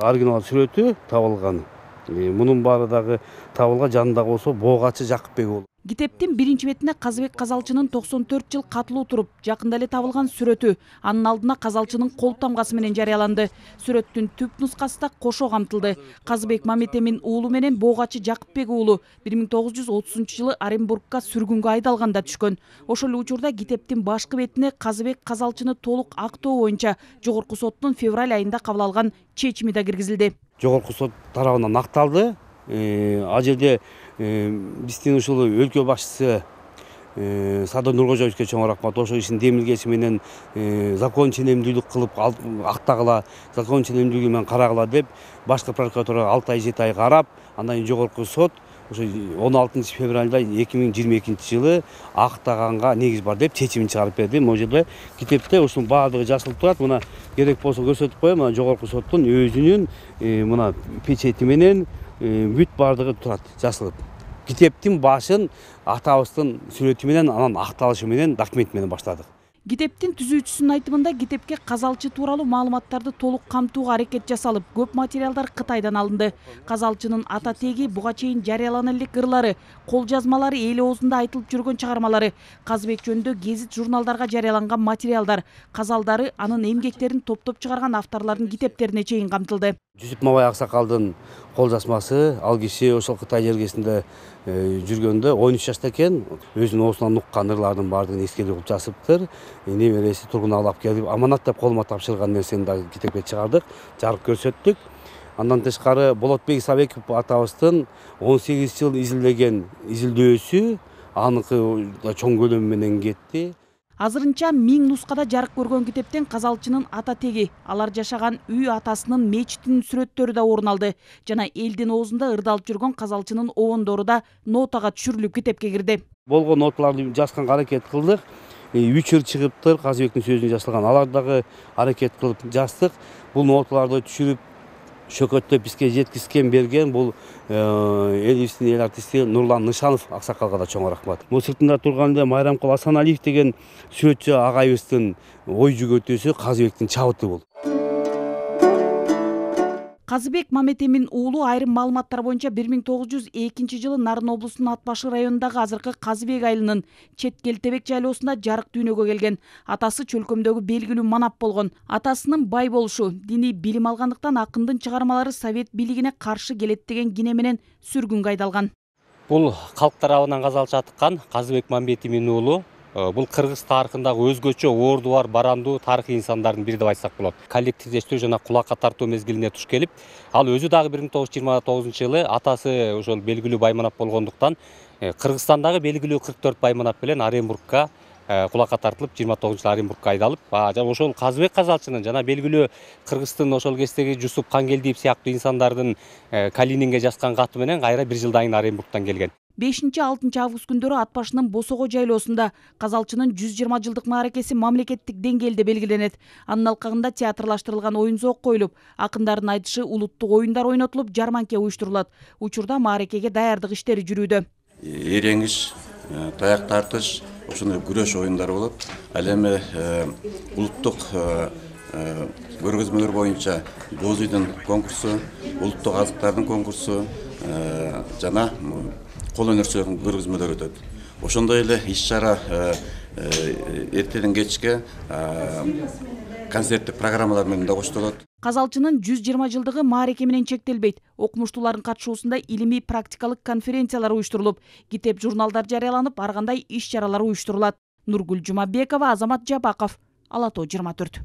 Оригинал сүрөтү табылган. Мунун баары дагы табылган, жанында болсо Богачы Жакыпбек уулу. Китептин биринчи бетине Казыбек Казалчынын 94 жыл катылуу туруп, жакында эле табылган сүрөтү, анын алдына Казалчынын кол тамгасы менен жарыяланды. Сүрөттүн түп нускасы да кошо камтылды. Казыбек Мамет-Эмин уулу менен Богачы Жакыпбек уулу 1930 жылы Оренбургка сүргүнгө айдалганда түшкөн. Ошол эле учурда китептин башкы бетине Казыбек Казалчыны толук актоо боюнча Жогорку соттун февраль айында кабыл алган чечими да киргизилди. Жогорку сот тарабынан акталды. Ал жерде биздин ушул өлкө башчысы Садыр Нуркожоевичке чоң рахмат. Ошол ишин демилгеси менен закон ченемдүүлүк кылып актагыла, закон ченемдүүлүгү менен карагыла деп башкы прокуратура 6 ай 7 ай карап, андан кийин жогорку сот ошо 16 февралда 2022 жылы актаганга негиз бар деп чечимин чыгарып берди. Могу жерде китепте ушунун баардыгы жазылып турат. Мына керек болсо көрсөтүп коем. Мына жогорку соттун өзүнүн мына печети менен бүт баардыгы турат, жазылып. Китептин башын атабыздын сүрөтү менен, анан акталышы менен, документ менен баштадык. Китептин түзүүчүсүнүн айтымында китепке Казалчы тууралуу маалыматтарды толук камтууга аракет жасалып, көп материалдар Кытайдан алынды. Казалчынын ата теги, буга чейин жарыялана элек ырлары, кол жазмалары, эл оозунда айтылып жүргөн чыгармалары, Казыбек жөнүндө гезит журналдарга жарыяланган материалдар, казалдары, анын эмгектерин топтоп чыгарган авторлордун китептерине чейин камтылды. Жүсүп Мабай аксакалдын кол жазмасы, ал киши ошол Кытай жергесинде жүргөндө 13 жашта экен, өзүнүн оозунан уккан ырлардын баардыгын эскерүү кылып жазыптыр. Небереси тургуна алып келип, аманат деп колума тапшырган нерсени дагы китепке чыгардык, жарык көрсөттүк. Андан тышкары Болотбек Исабеков атабыздын 18 жыл изилдеген изилдөөсү аныкы чоң көлөм менен кетти. Азырынча 1000 нускада жарык көргөн китептен Казалчынын ата теги, алар жашаган үй атасынын мечитинин сүрөттөрү да орун алды. Жана элдин оозунда ырдалып жүргөн Казалчынын обондору да нотага түшүрүлүп китепке кирди. Болгон ноталарды жазганга аракет кылдык. 3 ыр чыгыптыр, Казыбектин сөзүнө жазылган. Алар дагы аракет кылып жаздык. Бул ноталарды түшүрүп шөкөттөп бизге жеткизген берген бул элибиздин эл артисти Нурлан Нышанов аксакалга да чоң рахмат. Бул сыртында турганда Майрамкул Асаналиев деген сүрөтчү агайыбыздын ой жүгөтүүсү Казыбектин чабыты бул. Казыбек Мамет-Эмин уулу айрым маалыматтар боюнча 1902 жылы Нарын облусунун Ат башы районундагы азыркы Казыбек айылынын Четкелтебек жайлоосунда жарык дүйнөгө келген. Атасы чөлкөмдөгү белгилүү манап болгон. Атасынын бай болушу, диний билим алгандыктан акындын чыгармалары совет бийлигине каршы келет деген кине менен сүргүнгө айдалган. Бул калк тарабынан казалчы атыккан Казыбек Мамет-Эмин уулу. Бул кыргыз тарыхындагы өзгөчө орду бар, барандуу тарыхый инсандардын бири деп айтсак болот. Коллективдештүү жана кулакка тартуу мезгилине туш келип, ал өзү дагы 1929 жылы атасы ошол белгилүү байманап болгондуктан Кыргызстандагы белгилүү 44 байманап менен Оренбургка кулакка тартылып 29 жылы Оренбургка айдалып, ошол Казыбек Казалчынын жана белгилүү Кыргыздын ошол кездеги Жусуп Кангелдиев сыяктуу инсандардын Калининге жазган каты менен кайра 1 жылдан кийин Оренбургтан келген. 5-6 август күндөрү Ат башынын Босого жайлоосунда Казалчынын 120 жылдык мааракеси мамлекеттик деңгээлде белгиленет. Анын алкагында театрлаштырылган оюн зоок коюлуп, акындардын айтышы, улуттук оюндар ойнотулуп, жарманке уюштурулат. Учурда мааракеге даярдык иштери жүрүүдө. Эреңиш, таяк тартыш, ошондой күрөш оюндары болот. Ал эми улуттук көргөзмөлөр боюнча боз үйдүн конкурсу, улуттук азыктардын конкурсу жана кол өнөрчүлөрдүн көргөзмөлөрү өтөт. Ошондой эле иш-чара эртеден кечке концерттик программалар менен да коштолот. Казалчынын 120 жылдыгы маареке менен чектелбейт. Окумуштуулардын катышуусунда илимий практикалык конференциялар уюштурулуп, китеп журналдар жарыяланып, ар кандай иш-чаралар уюштурулат. Нургүл Жумабекова, Азамат Жабаков, Ала Тоо 24.